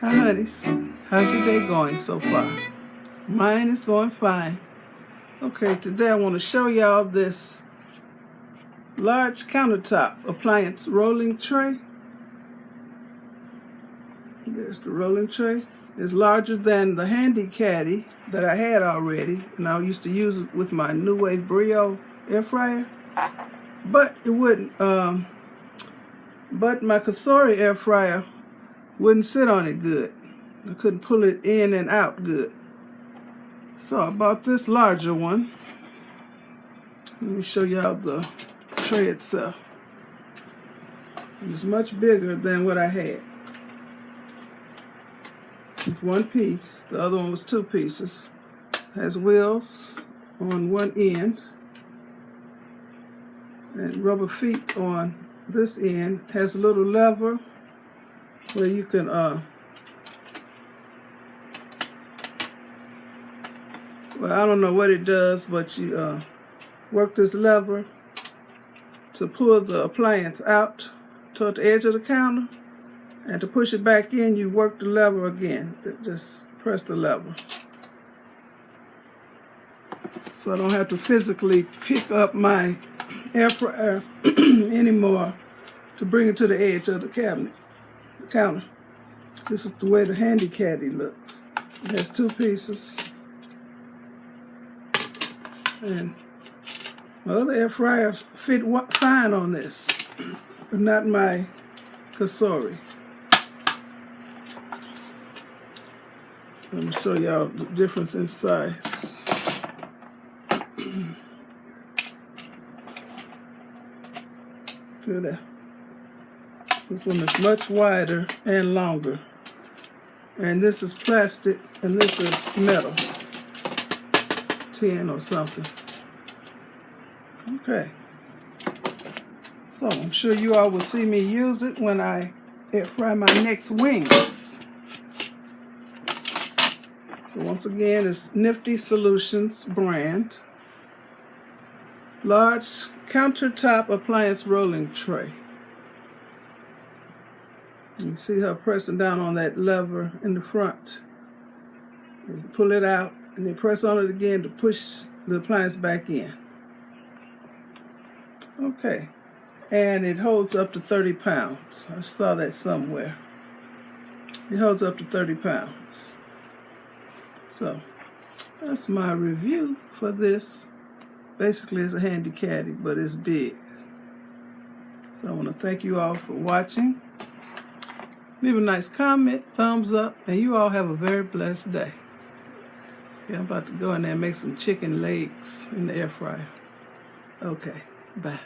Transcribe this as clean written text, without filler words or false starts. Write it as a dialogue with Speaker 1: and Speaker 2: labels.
Speaker 1: Hi, honeys. How's your day going so far? Mine is going fine. Okay, today I want to show y'all this large countertop appliance rolling tray. There's the rolling tray. It's larger than the handy caddy that I had already, and I used to use it with my New Wave Brio air fryer. But it wouldn't. But my Cicero air fryer wouldn't sit on it good. I couldn't pull it in and out good. So I bought this larger one. Let me show y'all the tray itself. It's much bigger than what I had. It's one piece. The other one was two pieces. Has wheels on one end and rubber feet on this end. Has a little lever where you can well, I don't know what it does, but you work this lever to pull the appliance out toward the edge of the counter, and to push it back in, you work the lever again. Just press the lever. So I don't have to physically pick up my air fryer anymore to bring it to the edge of the counter. This is the way the handy caddy looks. It has two pieces. And my other air fryers fit fine on this, but not my Cicero. Let me show y'all the difference in size. Look at that. This one is much wider and longer. And this is plastic, and this is metal. Tin or something. Okay. So I'm sure you all will see me use it when I air fry my next wings. So once again, it's NIFTY Solutions brand. Large countertop appliance rolling tray. You can see her pressing down on that lever in the front. You pull it out and then press on it again to push the appliance back in. Okay. And it holds up to 30 pounds. I saw that somewhere. It holds up to 30 pounds. So that's my review for this. Basically, it's a handy caddy, but it's big. So I want to thank you all for watching. Leave a nice comment, thumbs up, and you all have a very blessed day. Okay, I'm about to go in there and make some chicken legs in the air fryer. Okay, bye.